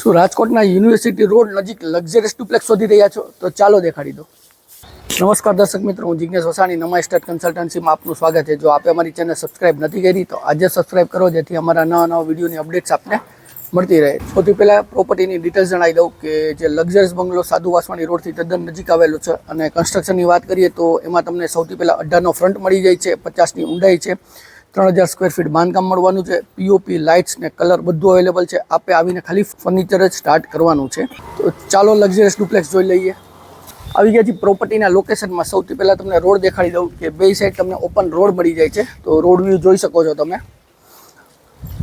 શું રાજકોટના university road નજીક લક્ઝરિયસ ડુપ્લેક્સ શોધી રહ્યા છો? તો ચાલો દેખાડી દો. નમસ્કાર દર્શક મિત્રો, હું જિગ્નેશ વસાણી, નમા સ્ટેટ કન્સલ્ટન્સીમાં આપનું સ્વાગત છે. જો આપે અમારી ચેનલ સબસ્ક્રાઇબ નથી કરી તો આજે સબસ્ક્રાઇબ કરો, જેથી અમારા નવા વિડીયોની અપડેટ્સ આપને મળતી રહે. સૌથી પહેલાં પ્રોપર્ટીની ડિટેલ્સ જણાવી દઉં કે જે લક્ઝરિયસ બંગલો સાધુ વાસવાણી રોડથી તદ્દન નજીક આવેલું છે. અને કન્સ્ટ્રક્શનની વાત કરીએ તો એમાં તમને સૌથી પહેલાં 18નો ફ્રન્ટ મળી જાય છે, 50ની ઊંડાઈ છે, 3000 સ્ક્વેર ફીટ બાંધકામ મળવાનું છે. પીઓપી, લાઇટ્સ ને કલર બધું અવેલેબલ છે. આપે આવીને ખાલી ફર્નિચર જ સ્ટાર્ટ કરવાનું છે. તો ચાલો લક્ઝરિયસ ડુપ્લેક્સ જોઈ લઈએ. આવી ગયા પ્રોપર્ટીના લોકેશનમાં સૌથી પહેલાં તમને રોડ દેખાડી દઉં કે બે સાઈડ તમને ઓપન રોડ મળી જાય છે. તો રોડ વ્યૂ જોઈ શકો છો તમે.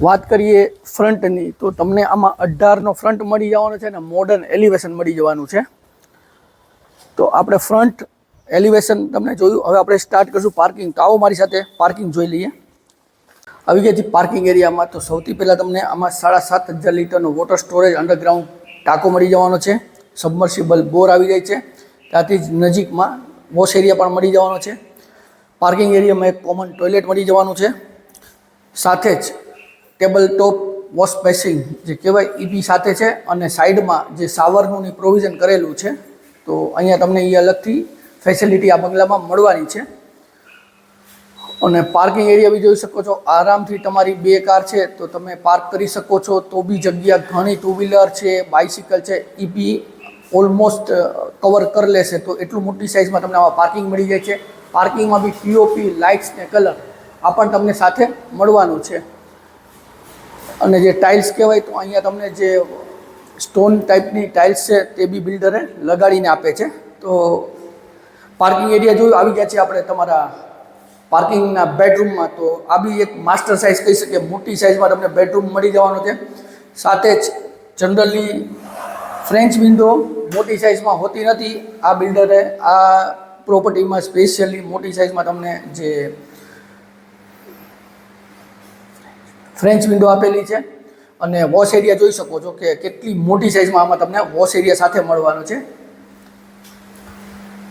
વાત કરીએ ફ્રન્ટની તો તમને આમાં 18નો ફ્રન્ટ મળી જવાનો છે અને મોડર્ન એલિવેશન મળી જવાનું છે. તો આપણે ફ્રન્ટ એલિવેશન તમને જોયું. હવે આપણે સ્ટાર્ટ કરીશું પાર્કિંગ. તો આવો મારી સાથે પાર્કિંગ જોઈ લઈએ. આવી ગયા પાર્કિંગ એરિયામાં તો સૌથી પહેલાં તમને આમાં 7500 લીટરનો વોટર સ્ટોરેજ અંડરગ્રાઉન્ડ ટાંકો મળી જવાનો છે. સબમર્સિબલ બોર આવી જાય છે. ત્યાંથી જ નજીકમાં વોશ એરિયા પણ મળી જવાનો છે. પાર્કિંગ એરિયામાં એક કોમન ટોયલેટ મળી જવાનું છે. સાથે જ ટેબલ ટોપ વોશ બેસિંગ જે કહેવાય એ બી સાથે છે. અને સાઈડમાં જે શાવરનું પ્રોવિઝન કરેલું છે. તો અહીંયા તમને એ અલગથી ફેસિલિટી આ બંગલામાં મળવાની છે. અને પાર્કિંગ એરિયા બી જોઈ શકો છો. આરામથી તમારી 2 કાર છે તો તમે પાર્ક કરી શકો છો. તો બી જગ્યા ઘણી, 2 વ્હીલર છે, બાઇસિકલ છે, એ બી ઓલમોસ્ટ કવર કરી લેશે. તો એટલું મોટી સાઇઝમાં તમને આવા પાર્કિંગ મળી જાય છે. પાર્કિંગમાં બી પીઓપી, લાઇટ્સ ને કલર આ પણ તમને સાથે મળવાનું છે. અને જે ટાઇલ્સ કહેવાય તો અહીંયા તમને જે સ્ટોન ટાઈપની ટાઇલ્સ છે તે બી બિલ્ડરે લગાડીને આપે છે. તો પાર્કિંગ એરિયા જોયું. આવી ગયા છે આપણે તમારા પાર્કિંગના બેડરૂમમાં. તો આ બી એક માસ્ટર સાઇઝ કહી શકીએ, મોટી સાઇઝમાં તમને બેડરૂમ મળી જવાનો છે. સાથે જ જનરલી ફ્રેન્ચ વિન્ડો મોટી સાઇઝમાં હોતી નથી. આ બિલ્ડરે આ પ્રોપર્ટીમાં સ્પેશિયલી મોટી સાઇઝમાં તમને જે ફ્રેન્ચ વિન્ડો આપેલી છે. અને વોશ એરિયા જોઈ શકો છો કે કેટલી મોટી સાઇઝમાં આમાં તમને વોશ એરિયા સાથે મળવાનો છે.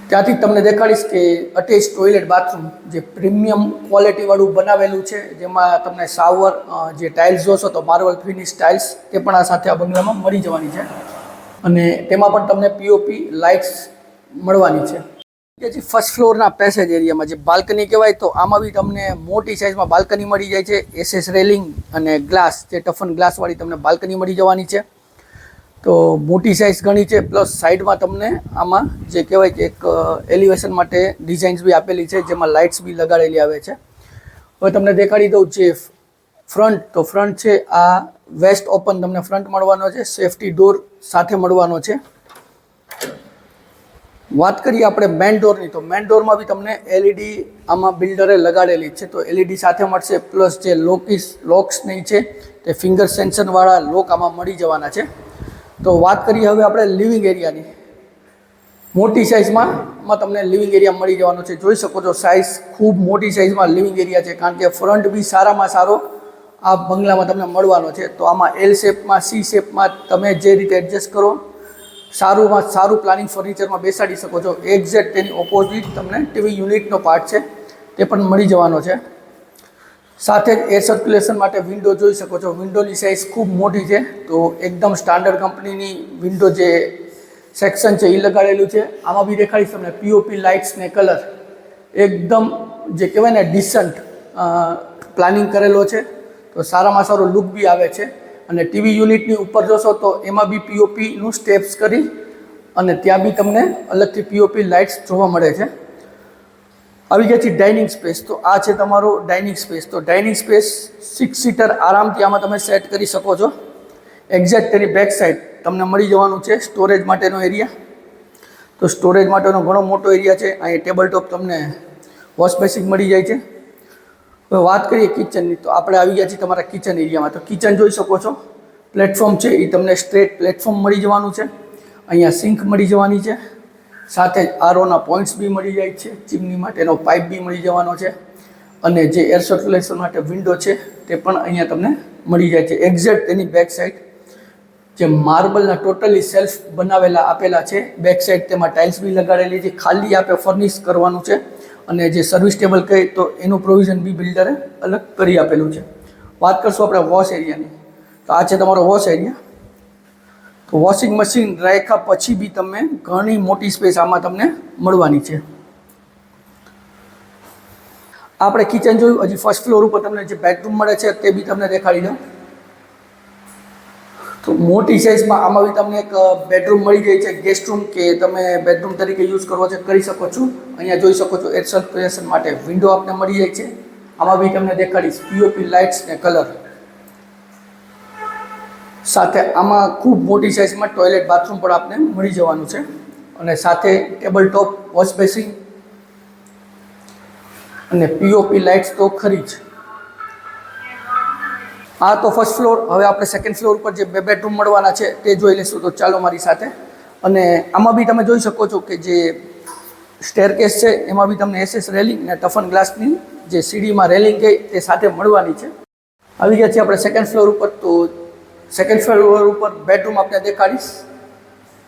ત્યાંથી તમને દેખાડીશ કે અટેચ ટોયલેટ બાથરૂમ જે પ્રીમિયમ ક્વોલિટીવાળું બનાવેલું છે. જેમાં તમને શાવર જે ટાઇલ્સ જોશો તો માર્બલ ફિનિશ ટાઇલ્સ તે પણ આ સાથે આ બંગલામાં મળી જવાની છે. અને તેમાં પણ તમને પીઓપી લાઇટ્સ મળવાની છે. ફર્સ્ટ ફ્લોરના પેસેજ એરિયામાં જે બાલ્કની કહેવાય તો આમાં બી તમને મોટી સાઇઝમાં બાલ્કની મળી જાય છે. એસએસ રેલિંગ અને ગ્લાસ જે ટફન ગ્લાસવાળી તમને બાલ્કની મળી જવાની છે. તો મોટી સાઇઝ ઘણી છે. પ્લસ સાઈડમાં તમને આમાં જે કહેવાય કે એક એલિવેશન માટે ડિઝાઇન્સ બી આપેલી છે, જેમાં લાઇટ્સ બી લગાડેલી આવે છે. હવે તમને દેખાડી દઉં જે ફ્રન્ટ. તો ફ્રન્ટ છે આ વેસ્ટ ઓપન તમને ફ્રન્ટ મળવાનો છે. સેફ્ટી ડોર સાથે મળવાનો છે. વાત કરીએ આપણે મેન ડોરની તો મેન ડોરમાં બી તમને એલઈડી આમાં બિલ્ડરે લગાડેલી છે. તો એલઈડી સાથે મળશે. પ્લસ જે લોક્સ નહીં છે તે ફિંગર સેન્સરવાળા લોક આમાં મળી જવાના છે. તો વાત કરીએ હવે આપણે લિવિંગ એરિયાની. મોટી સાઇઝમાં તમને લિવિંગ એરિયા મળી જવાનો છે. જોઈ શકો છો સાઇઝ ખૂબ મોટી સાઇઝમાં લિવિંગ એરિયા છે. કારણ કે ફ્રન્ટ બી સારામાં સારો આ બંગલામાં તમને મળવાનો છે. તો આમાં એલ શેપમાં, સી શેપમાં તમે જે રીતે એડજસ્ટ કરો સારુંમાં સારું પ્લાનિંગ ફર્નિચરમાં બેસાડી શકો છો. એક્ઝેક્ટ તેની ઓપોઝિટ તમને ટીવી યુનિટનો પાર્ટ છે તે પણ મળી જવાનો છે. સાથે જ એર સર્ક્યુલેશન માટે વિન્ડો જોઈ શકો છો. વિન્ડોની સાઇઝ ખૂબ મોટી છે. તો એકદમ સ્ટાન્ડર્ડ કંપનીની વિન્ડો જે સેક્શન છે એ લગાડેલું છે. આમાં બી દેખાડીશ તમને પીઓપી લાઇટ્સ ને કલર એકદમ જે કહેવાય ને ડિસન્ટ પ્લાનિંગ કરેલો છે. તો સારામાં સારો લુક બી આવે છે. અને ટીવી યુનિટની ઉપર જોશો તો એમાં બી પીઓપીનું સ્ટેપ્સ કરી અને ત્યાં બી તમને અલગથી પીઓપી લાઇટ્સ જોવા મળે છે. આવી ગયા છે ડાઇનિંગ સ્પેસ. તો આ છે તમારો ડાઇનિંગ સ્પેસ. તો ડાઇનિંગ સ્પેસ 6 સીટર આરામથી આમાં તમે સેટ કરી શકો છો. એક્ઝેક્ટ તેની બેક સાઈડ તમને મળી જવાનું છે સ્ટોરેજ માટેનો એરિયા. તો સ્ટોરેજ માટેનો ઘણો મોટો એરિયા છે. અહીં ટેબલ ટોપ તમને વોશ બેસિન મળી જાય છે. હવે વાત કરીએ કિચનની તો આપણે આવી ગયા છીએ તમારા કિચન એરિયામાં. તો કિચન જોઈ શકો છો. પ્લેટફોર્મ છે એ તમને સ્ટ્રેટ પ્લેટફોર્મ મળી જવાનું છે. અહીંયા સિંક મળી જવાની છે. સાથે જ આરઓના પોઈન્ટ્સ બી મળી જાય છે. ચીમની માટેનો પાઇપ બી મળી જવાનો છે. અને જે એર સર્ક્યુલેશન માટે વિન્ડો છે તે પણ અહીંયા તમને મળી જાય છે. એક્ઝેક્ટ તેની બેક સાઈડ જે માર્બલના ટોટલી સેલ્ફ બનાવેલા આપેલા છે. બેક સાઈડ તેમાં ટાઇલ્સ બી લગાડેલી છે. ખાલી આપણે ફર્નિશ કરવાનું છે. અને જે સર્વિસ ટેબલ કહે તો એનું પ્રોવિઝન બી બિલ્ડરે અલગ કરી આપેલું છે. વાત કરશું આપણે વોશ એરિયાની. તો આ છે તમારો વોશ એરિયા. વોશિંગ મશીન રાખ્યા પછી બી તમે ઘણી મોટી સ્પેસ આમાં તમને મળવાની છે. આપણે કિચન જોયું, હજી ફર્સ્ટ ફ્લોર ઉપર તમને જે બેડરૂમ મળે છે તે બી તમને દેખાડી દઉં. તો મોટી સાઇઝમાં આમાં બી તમને એક બેડરૂમ મળી જાય છે, ગેસ્ટ રૂમ કે તમે બેડરૂમ તરીકે યુઝ કરવો છે કરી શકો છો. અહીંયા જોઈ શકો છો એર સર્ક્યુલેશન માટે વિન્ડો આપને મળી જાય છે. આમાં બી તમને દેખાડીશ પીઓપી લાઇટ્સ ને કલર સાથે. આમાં ખૂબ મોટી સાઇઝમાં ટોયલેટ બાથરૂમ પણ આપને મળી જવાનું છે અને સાથે ટેબલ ટોપ વોશ બેસિન અને પીઓપી લાઇટ્સ તો ખરી જ. આ તો ફર્સ્ટ ફ્લોર. હવે આપણે સેકન્ડ ફ્લોર ઉપર જે બે બેડરૂમ મળવાના છે તે જોઈ લઈશું. તો ચાલો મારી સાથે. અને આમાં બી તમે જોઈ શકો છો કે જે સ્ટેરકેસ છે એમાં બી તમને એસએસ રેલિંગ અને ટફન ગ્લાસની જે સીડીમાં રેલિંગ ગઈ તે સાથે મળવાની છે. આવી ગયા છે આપણે સેકન્ડ ફ્લોર ઉપર. તો સેકન્ડ ફ્લોર ઉપર બેડરૂમ આપણે દેખાડીશ.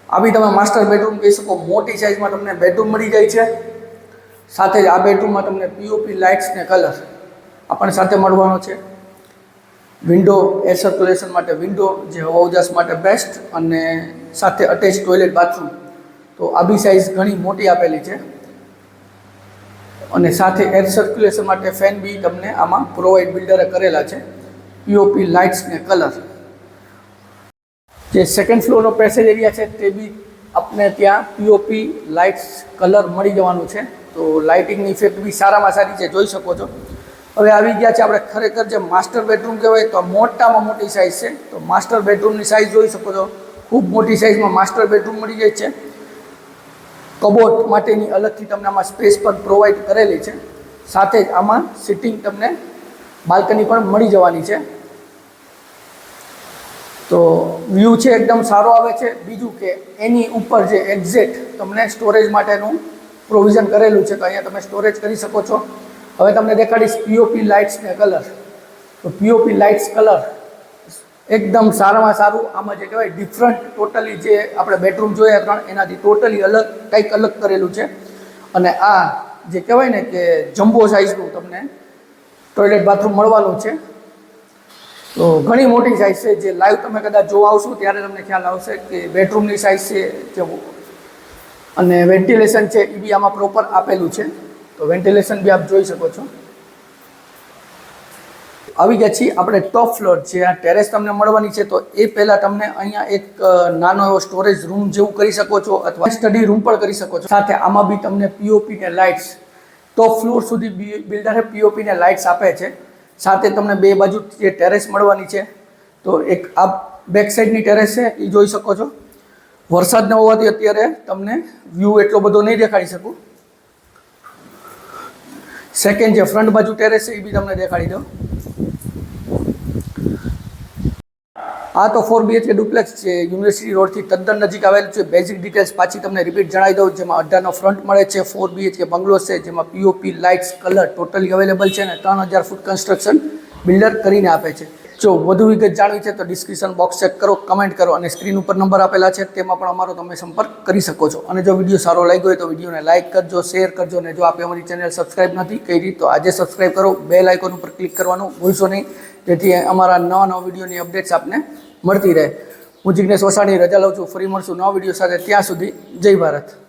આ બી તમે માસ્ટર બેડરૂમ કહી શકો. મોટી સાઇઝમાં તમને બેડરૂમ મળી જાય છે. સાથે જ આ બેડરૂમમાં તમને પીઓપી લાઇટ્સ ને કલર આપણને સાથે મળવાનો છે. વિન્ડો એર સર્ક્યુલેશન માટે વિન્ડો, જે હવા ઉજાસ માટે બેસ્ટ, અને સાથે અટેચ ટોયલેટ બાથરૂમ. તો આ બી સાઇઝ ઘણી મોટી આપેલી છે અને સાથે એર સર્ક્યુલેશન માટે ફેન બી તમને આમાં પ્રોવાઈડ બિલ્ડરે કરેલા છે. પીઓપી લાઇટ્સ ને કલર. જે સેકન્ડ ફ્લોરનો પેસેજ એરિયા છે તે બી આપણે ત્યાં પીઓપી લાઇટ્સ કલર મળી જવાનું છે. તો લાઇટિંગની ઇફેક્ટ બી સારામાં સારી છે, જોઈ શકો છો. હવે આવી ગયા છે આપણે ખરેખર જે માસ્ટર બેડરૂમ કહેવાય તો મોટામાં મોટી સાઇઝ છે. તો માસ્ટર બેડરૂમની સાઇઝ જોઈ શકો છો. ખૂબ મોટી સાઇઝમાં માસ્ટર બેડરૂમ મળી જાય છે. કબોર્ડ માટેની અલગથી તમને આમાં સ્પેસ પણ પ્રોવાઈડ કરેલી છે. સાથે જ આમાં સિટિંગ તમને બાલ્કની પણ મળી જવાની છે. તો વ્યૂ છે એકદમ સારો આવે છે. બીજું કે એની ઉપર જે એક્ઝેક્ટ તમને સ્ટોરેજ માટેનું પ્રોવિઝન કરેલું છે. તો અહીંયા તમે સ્ટોરેજ કરી શકો છો. હવે તમને દેખાડીશ પીઓપી લાઇટ્સ ને કલર. તો પીઓપી લાઇટ્સ કલર એકદમ સારામાં સારું. આમાં જે કહેવાય ડિફરન્ટ ટોટલી જે આપણે બેડરૂમ જોયા 3 એનાથી ટોટલી અલગ કંઈક અલગ કરેલું છે. અને આ જે કહેવાય ને કે જમ્બો સાઇઝનું તમને ટોયલેટ બાથરૂમ મળવાનું છે. તો ઘણી મોટી સાઇઝ છે. જે લાઈવ તમે કદાચ જોવા આવશો ત્યારે તમને ખ્યાલ આવશે કે બેડરૂમની સાઇઝ છે જે, અને વેન્ટિલેશન છે એ બી આમાં પ્રોપર આપેલું છે. તો વેન્ટિલેશન બી આપ જોઈ શકો છો. આવી ગયા છીએ આપણે ટોપ ફ્લોર. જે આ ટેરેસ તમને મળવાની છે તો એ પહેલાં તમને અહીંયા એક નાનો એવો સ્ટોરેજ રૂમ જેવું કરી શકો છો અથવા સ્ટડી રૂમ પણ કરી શકો છો. સાથે આમાં બી તમને પીઓપી ને લાઇટ્સ ટોપ ફ્લોર સુધી બિલ્ડરે પીઓપી ને લાઇટ્સ આપે છે. સાથે તમને બે બાજુ જે ટેરેસ મળવાની છે. તો એક આ બેક સાઈડની ટેરેસ છે એ જોઈ શકો છો. વરસાદ ન હોવાથી અત્યારે તમને વ્યૂ એટલો બધો નહીં દેખાડી શકું. સેકન્ડ જે ફ્રન્ટ બાજુ ટેરેસ છે એ બી તમને દેખાડી દઉં. આ તો 4 BHK ડુપ્લેક્સ છે. યુનિવર્સિટી રોડથી તદ્દન નજીક આવેલું છે. બેઝિક ડિટેલ્સ પાછી તમને રિપીટ જણાવી દઉં. જેમાં 18નો ફ્રન્ટ મળે છે. 4 BHK બંગલો છે જેમાં POP lights colour totally available છે અને 3000 ફૂટ કન્સ્ટ્રક્શન બિલ્ડર કરીને આપે છે. જો વધુ વિગત જાણવી છે તો ડિસ્ક્રિપ્શન બોક્સ ચેક કરો, કમેન્ટ કરો અને સ્ક્રીન ઉપર નંબર આપેલા છે તેમાં પણ અમારો તમે સંપર્ક કરી શકો છો. અને જો વિડીયો સારો લાગ્યો હોય તો વિડીયોને લાઇક કરજો, શેર કરજો અને જો આપે અમારી ચેનલ સબસ્ક્રાઇબ નથી કરી તો આજે સબસ્ક્રાઇબ કરો. બેલ આઇકોન ઉપર ક્લિક કરવાનું ભૂલશો નહીં, જેથી અમારા નવા વિડીયોની અપડેટ્સ આપને મળતી રહે. હું જિગ્નેશ વસાણી રજા લઉં છું. ફરી મળશું નવા વિડીયો સાથે. ત્યાં સુધી જય ભારત.